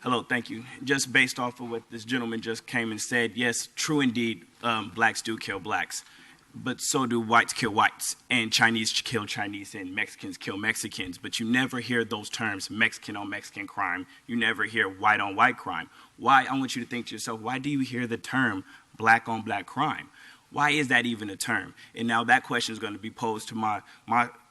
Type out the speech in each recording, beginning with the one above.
Hello, thank you. Just based off of what this gentleman just came and said, yes, true indeed, blacks do kill blacks, but so do whites kill whites, and Chinese kill Chinese, and Mexicans kill Mexicans. But you never hear those terms, Mexican on Mexican crime. You never hear white on white crime. Why? I want you to think to yourself, why do you hear the term black on black crime? Why is that even a term? And now that question is going to be posed to my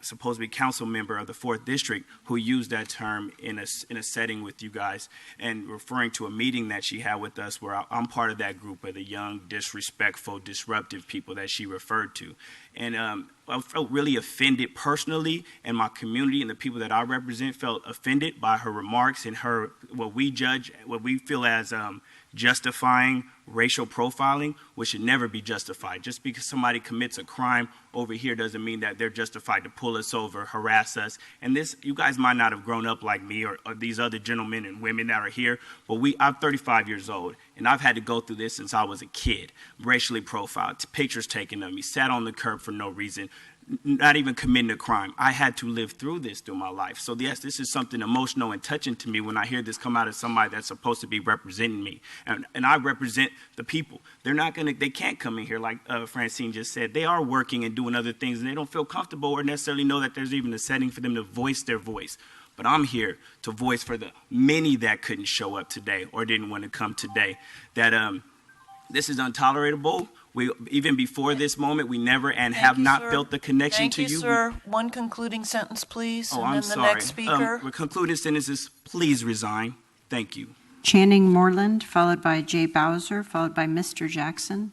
supposed to be council member of the 4th District who used that term in a setting with you guys and referring to a meeting that she had with us where I'm part of that group of the young, disrespectful, disruptive people that she referred to. And I felt really offended personally, and my community and the people that I represent felt offended by her remarks and her what we feel as justifying racial profiling, which should never be justified. Just because somebody commits a crime over here doesn't mean that they're justified to pull us over, harass us. And this, you guys might not have grown up like me or these other gentlemen and women that are here, but I'm 35 years old, and I've had to go through this since I was a kid. Racially profiled, pictures taken of me, sat on the curb for no reason, not even committing a crime. I had to live through this through my life. So yes, this is something emotional and touching to me when I hear this come out of somebody that's supposed to be representing me. And I represent the people. They can't come in here like Francine just said. They are working and doing other things, and they don't feel comfortable or necessarily know that there's even a setting for them to voice their voice. But I'm here to voice for the many that couldn't show up today or didn't want to come today, that this is intolerable. Even before this moment, we never and have not felt the connection to you. Thank you, sir. One concluding sentence, please. Oh, and I'm then sorry. The next speaker. The concluding sentence is, please resign. Thank you. Channing Moreland, followed by Jay Bowser, followed by Mr. Jackson.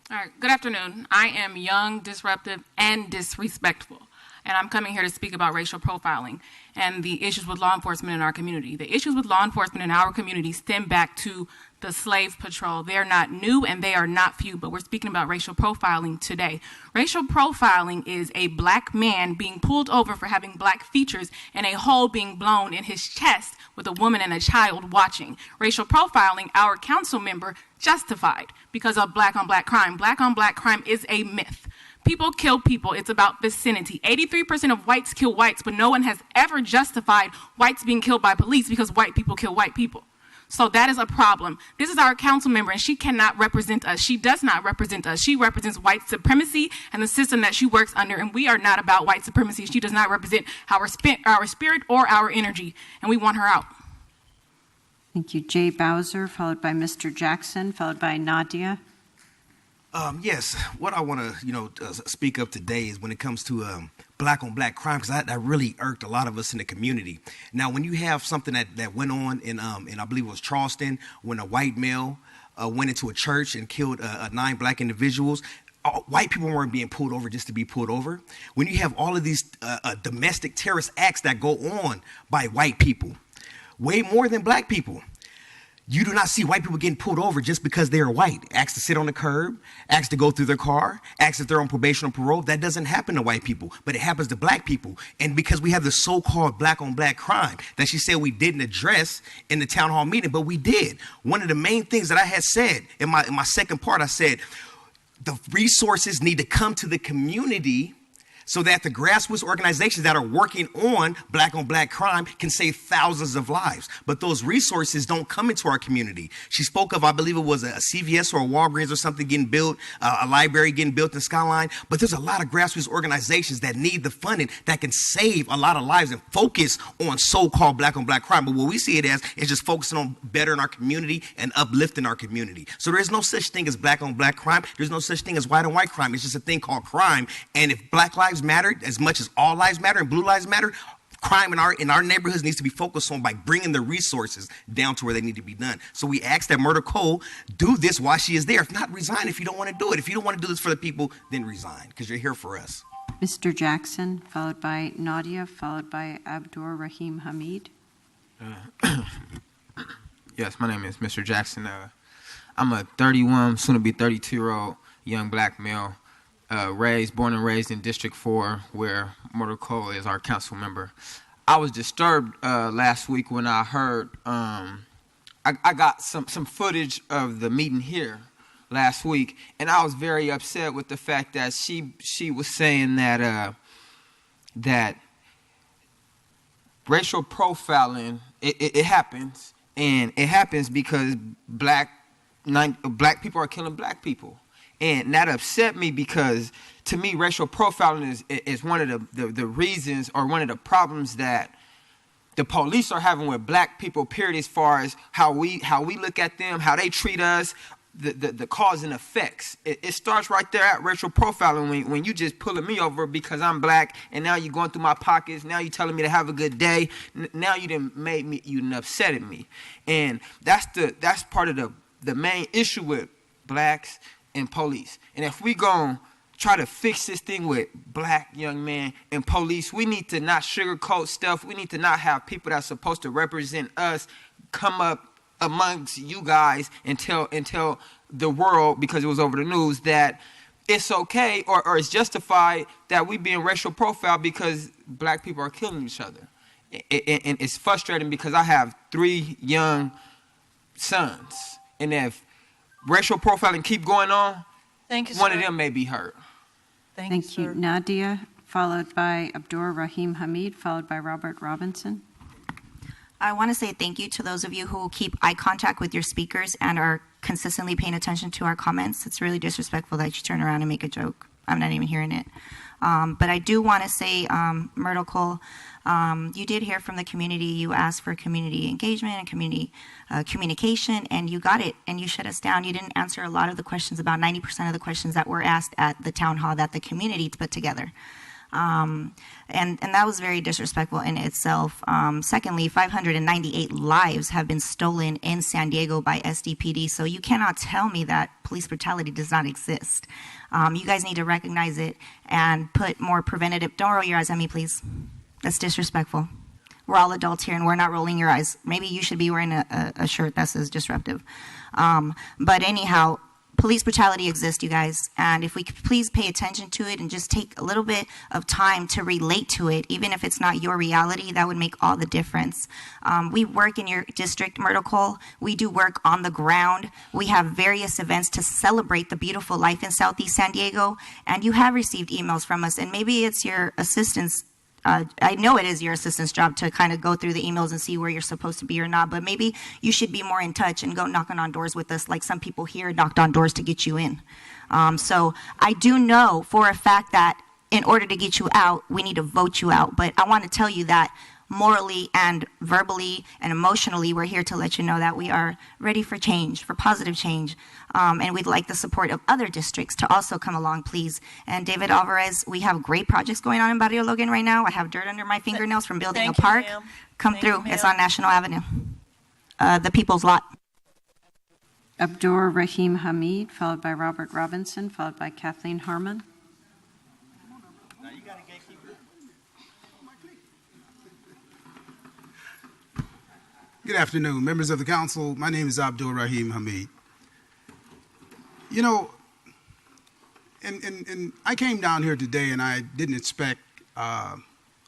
All right, good afternoon. I am young, disruptive, and disrespectful, and I'm coming here to speak about racial profiling and the issues with law enforcement in our community. The issues with law enforcement in our community stem back to the slave patrol. They're not new and they are not few, but we're speaking about racial profiling today. Racial profiling is a black man being pulled over for having black features and a hole being blown in his chest with a woman and a child watching. Racial profiling, our council member justified because of black on black crime. Black on black crime is a myth. People kill people. It's about vicinity. 83% of whites kill whites, but no one has ever justified whites being killed by police because white people kill white people. So that is a problem. This is our council member, and she cannot represent us. She does not represent us. She represents white supremacy and the system that she works under, and we are not about white supremacy. She does not represent our spirit or our energy, and we want her out. Thank you. Jay Bowser, followed by Mr. Jackson, followed by Nadia. Yes, what I want to, speak up today is when it comes to black on black crime, because that really irked a lot of us in the community. Now, when you have something that went on in I believe it was Charleston, when a white male went into a church and killed 9 black individuals, white people weren't being pulled over just to be pulled over. When you have all of these domestic terrorist acts that go on by white people, way more than black people. You do not see white people getting pulled over just because they are white. Asked to sit on the curb, asked to go through their car, asked if they're on probation or parole. That doesn't happen to white people, but it happens to black people. And because we have the so-called black on black crime that she said we didn't address in the town hall meeting, but we did. One of the main things that I had said in my second part, I said, the resources need to come to the community so that the grassroots organizations that are working on black crime can save thousands of lives. But those resources don't come into our community. She spoke of, I believe it was a CVS or a Walgreens or something getting built, a library getting built in Skyline. But there's a lot of grassroots organizations that need the funding that can save a lot of lives and focus on so-called black on black crime. But what we see it as is just focusing on bettering our community and uplifting our community. So there's no such thing as black on black crime. There's no such thing as white on white crime. It's just a thing called crime. And if black lives matter as much as all lives matter and blue lives matter, crime in our neighborhoods needs to be focused on by bringing the resources down to where they need to be done. So we ask that Myrtle Cole do this while she is there. If not, resign if you don't want to do it. If you don't want to do this for the people, then resign, because you're here for us. Mr. Jackson, followed by Nadia, followed by Abdur Rahim Hamid. Yes, my name is Mr. Jackson. I'm a 31, soon to be 32-year-old young black male, born and raised in District 4, where Myrtle Cole is our council member. I was disturbed last week when I heard, I got some footage of the meeting here last week, and I was very upset with the fact that she was saying that that racial profiling, it happens, And it happens because black people are killing black people. And that upset me because, to me, racial profiling is one of the reasons, or one of the problems that the police are having with black people, period, as far as how we look at them, how they treat us, the cause and effects. It starts right there at racial profiling when you just pulling me over because I'm black, and now you're going through my pockets, now you're telling me to have a good day, now you done made me, you done upsetted me. And that's part of the main issue with blacks and police. And if we gon' try to fix this thing with black young men and police, we need to not sugarcoat stuff. We need to not have people that's supposed to represent us come up amongst you guys and tell the world, because it was over the news, that it's okay or it's justified that we being racial profiled because black people are killing each other. And it's frustrating because I have 3 young sons, and if racial profiling keep going on, Thank you, one sir. of them may be hurt. Thank you, sir. Nadia, followed by Abdur Rahim Hamid, followed by Robert Robinson. I want to say thank you to those of you who keep eye contact with your speakers and are consistently paying attention to our comments. It's really disrespectful that you turn around and make a joke. I'm not even hearing it. But I do want to say, Myrtle Cole, you did hear from the community. You asked for community engagement and community communication, and you got it, and you shut us down. You didn't answer a lot of the questions, about 90% of the questions that were asked at the town hall that the community put together. And that was very disrespectful in itself. Secondly, 598 lives have been stolen in San Diego by SDPD, so you cannot tell me that police brutality does not exist. You guys need to recognize it and put more preventative. Don't roll your eyes at me, please. That's disrespectful. We're all adults here, and we're not rolling your eyes. Maybe you should be wearing a shirt that says disruptive. But anyhow, police brutality exists, you guys, and if we could please pay attention to it and just take a little bit of time to relate to it, even if it's not your reality, that would make all the difference. We work in your district, Myrtle Cole. We do work on the ground. We have various events to celebrate the beautiful life in Southeast San Diego, and you have received emails from us, and maybe it's your assistant's I know it is your assistant's job to kind of go through the emails and see where you're supposed to be or not, but maybe you should be more in touch and go knocking on doors with us, like some people here knocked on doors to get you in. So I do know for a fact that in order to get you out, we need to vote you out. But I want to tell you that morally and verbally and emotionally, we're here to let you know that we are ready for change, for positive change. And we'd like the support of other districts to also come along, please. And David Alvarez, we have great projects going on in Barrio Logan right now. I have dirt under my fingernails from building Thank a you, park. ma'am. Come Thank you, through. It's ma'am. on National Avenue. The People's Lot. Abdur Rahim Hamid, followed by Robert Robinson, followed by Kathleen Harmon. Good afternoon, members of the council. My name is Abdur Rahim Hamid. You know, and I came down here today and I didn't expect a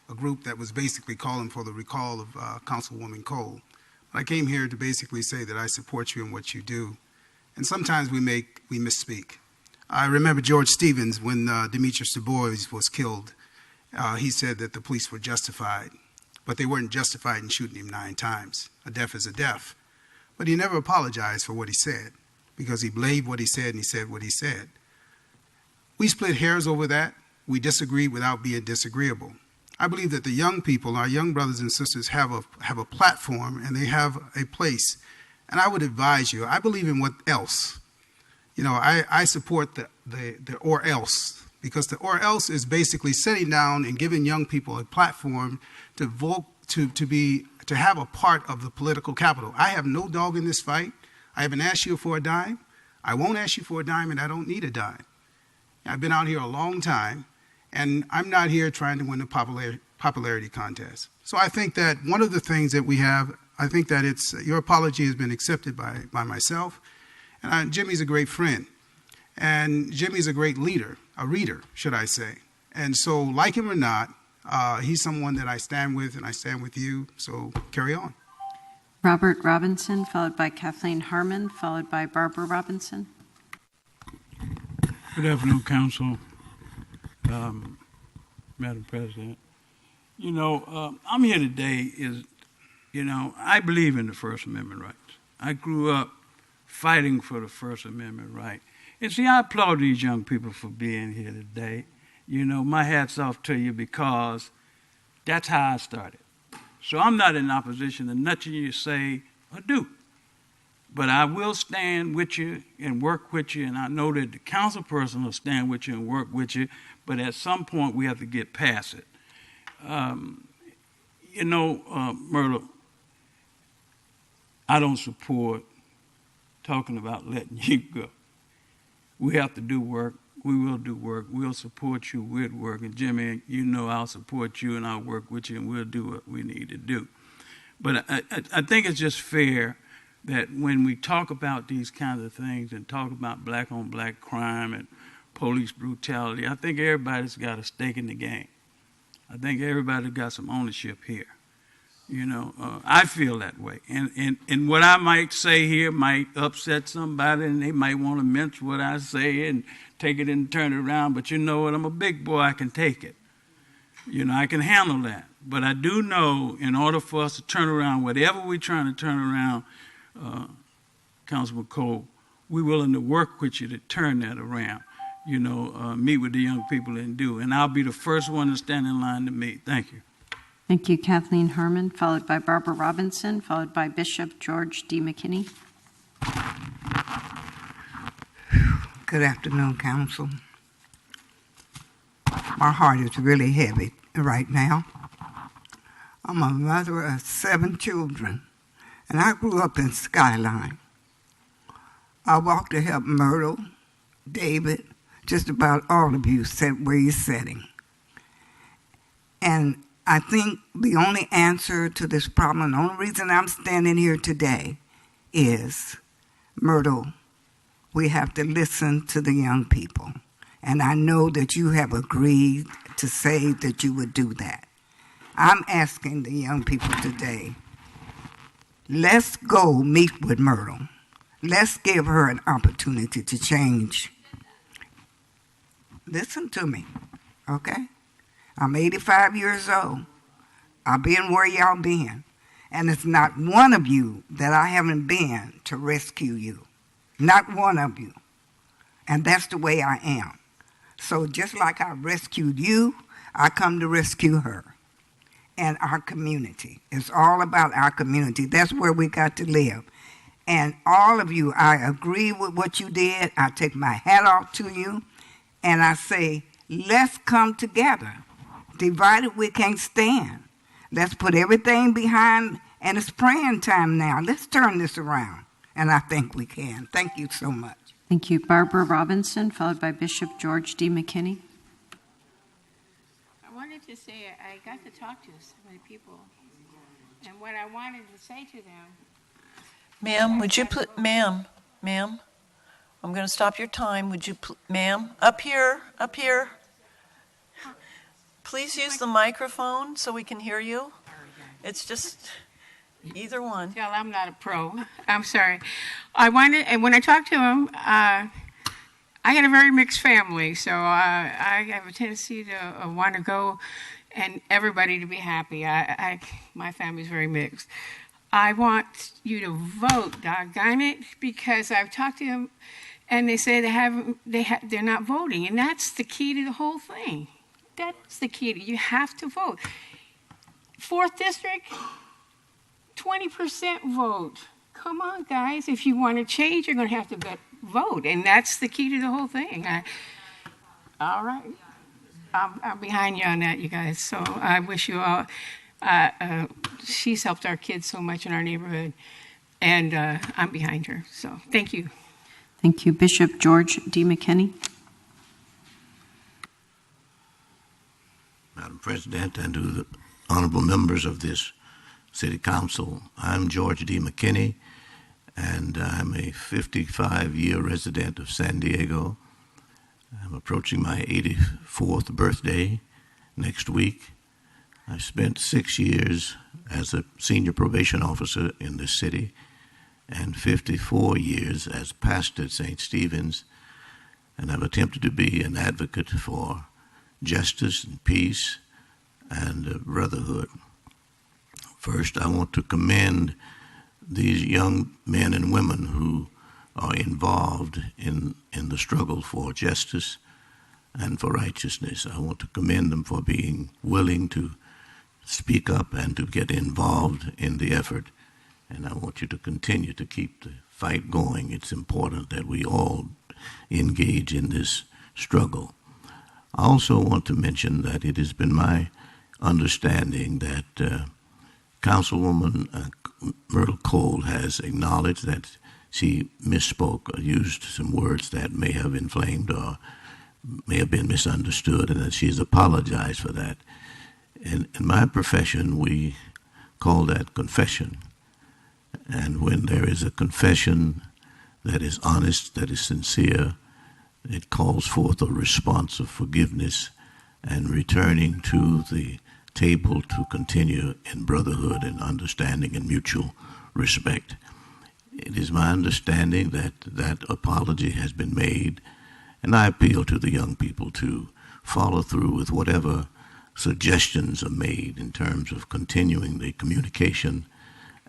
group that was basically calling for the recall of Councilwoman Cole. But I came here to basically say that I support you in what you do. And sometimes we misspeak. I remember George Stevens, when Demetrius Du Bois was killed, he said that the police were justified, but they weren't justified in shooting him 9 times. A death is a death. But he never apologized for what he said, because he believed what he said and he said what he said. We split hairs over that. We disagreed without being disagreeable. I believe that the young people, our young brothers and sisters, have a platform and they have a place. And I would advise you, I believe in what else. You know, I support the or else, because the or else is basically sitting down and giving young people a platform to vote, to have a part of the political capital. I have no dog in this fight. I haven't asked you for a dime. I won't ask you for a dime, and I don't need a dime. I've been out here a long time, and I'm not here trying to win a popularity contest. So I think that one of the things that we have, I think that your apology has been accepted by myself. And Jimmy's a great friend. And Jimmy's a great leader, a reader, should I say. And so, like him or not, he's someone that I stand with, and I stand with you. So carry on. Robert Robinson, followed by Kathleen Harmon, followed by Barbara Robinson. Good afternoon, Council, Madam President. You know, I'm here today You know, I believe in the First Amendment rights. I grew up fighting for the First Amendment right. And see, I applaud these young people for being here today. You know, my hat's off to you because that's how I started. So I'm not in opposition to nothing you say or do. But I will stand with you and work with you, and I know that the council person will stand with you and work with you, but at some point we have to get past it. Myrtle, I don't support talking about letting you go. We have to do work. We will do work. We'll support you with work. And Jimmy, you know I'll support you and I'll work with you and we'll do what we need to do. But I think it's just fair that when we talk about these kinds of things and talk about black-on-black crime and police brutality, I think everybody's got a stake in the game. I think everybody's got some ownership here. You know, I feel that way. And what I might say here might upset somebody, and they might want to mince what I say and take it and turn it around. But you know what? I'm a big boy. I can take it. You know, I can handle that. But I do know in order for us to turn around whatever we're trying to turn around, Councilman Cole, we're willing to work with you to turn that around. You know, meet with the young people and do. And I'll be the first one to stand in line to meet. Thank you. Thank you, Kathleen Herman, followed by Barbara Robinson, followed by Bishop George D. McKinney. Good afternoon, Council. My heart is really heavy right now. I'm a mother of 7 children, and I grew up in Skyline. I walked to help Myrtle, David, just about all of you where you're sitting. And I think the only answer to this problem, the only reason I'm standing here today is, Myrtle, we have to listen to the young people. And I know that you have agreed to say that you would do that. I'm asking the young people today, let's go meet with Myrtle. Let's give her an opportunity to change. Listen to me, okay? I'm 85 years old. I've been where y'all been. And it's not one of you that I haven't been to rescue you. Not one of you. And that's the way I am. So just like I rescued you, I come to rescue her and our community. It's all about our community. That's where we got to live. And all of you, I agree with what you did. I take my hat off to you. And I say, let's come together. Divided we can't stand. Let's put everything behind, and it's praying time now. Let's turn this around. And I think we can. Thank you so much. Thank you. Barbara Robinson, followed by Bishop George D. McKinney. I wanted to say I got to talk to so many people. And what I wanted to say to them. Ma'am, would you put, ma'am, I'm going to stop your time. Would you, ma'am, up here. Please use the microphone so we can hear you. It's just either one. Tell I'm not a pro. I'm sorry. And when I talked to him, I had a very mixed family, so I have a tendency to want to go and everybody to be happy. My family's very mixed. I want you to vote, doggone it, because I've talked to them, and they say they're not voting, and that's the key to the whole thing. That's the key. You have to vote. 4th District, 20% vote. Come on, guys. If you want to change, you're going to have to vote, and that's the key to the whole thing. All right. I'm behind you on that, you guys. So I wish you all. She's helped our kids so much in our neighborhood, and I'm behind her. So thank you. Thank you. Bishop George D. McKinney. Madam President, and to the honorable members of this City Council, I'm George D. McKinney, and I'm a 55-year resident of San Diego. I'm approaching my 84th birthday next week. I spent 6 years as a senior probation officer in this city and 54 years as pastor at St. Stephen's, and I've attempted to be an advocate for justice and peace and brotherhood First, I want to commend these young men and women who are involved in the struggle for justice and for righteousness. I want to commend them for being willing to speak up and to get involved in the effort. And I want you to continue to keep the fight going. It's important that we all engage in this struggle. I also want to mention that it has been my understanding that Councilwoman Myrtle Cole has acknowledged that she misspoke or used some words that may have inflamed or may have been misunderstood, and that she's apologized for that. In my profession, we call that confession. And when there is a confession that is honest, that is sincere, it calls forth a response of forgiveness and returning to the table to continue in brotherhood and understanding and mutual respect. It is my understanding that that apology has been made, and I appeal to the young people to follow through with whatever suggestions are made in terms of continuing the communication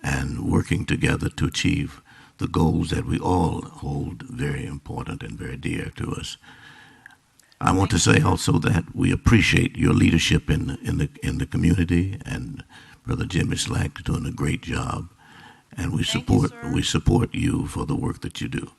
and working together to achieve the goals that we all hold very important and very dear to us. I want to say also that we appreciate your leadership in the community, and Brother Jimmy Slack is doing a great job, and we support you for the work that you do.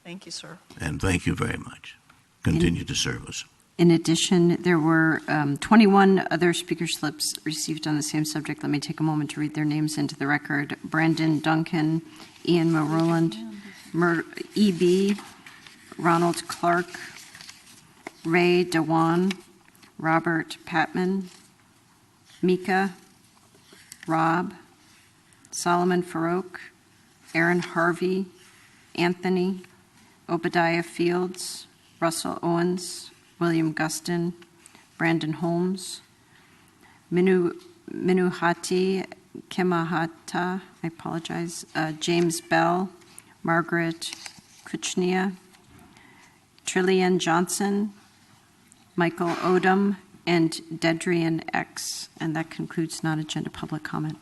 Thank you, sir. And thank you very much. Continue to serve us. In addition, there were 21 other speaker slips received on the same subject. Let me take a moment to read their names into the record. Brandon Duncan, Ian Maroland, E.B., Ronald Clark, Ray Dewan, Robert Patman, Mika, Rob, Solomon Farouk, Aaron Harvey, Anthony, Obadiah Fields, Russell Owens, William Guston, Brandon Holmes, Minuhati Kemahata, I apologize, James Bell, Margaret Kuchnia, Trillian Johnson, Michael Odom, and Dedrian X. And that concludes non-agenda public comment.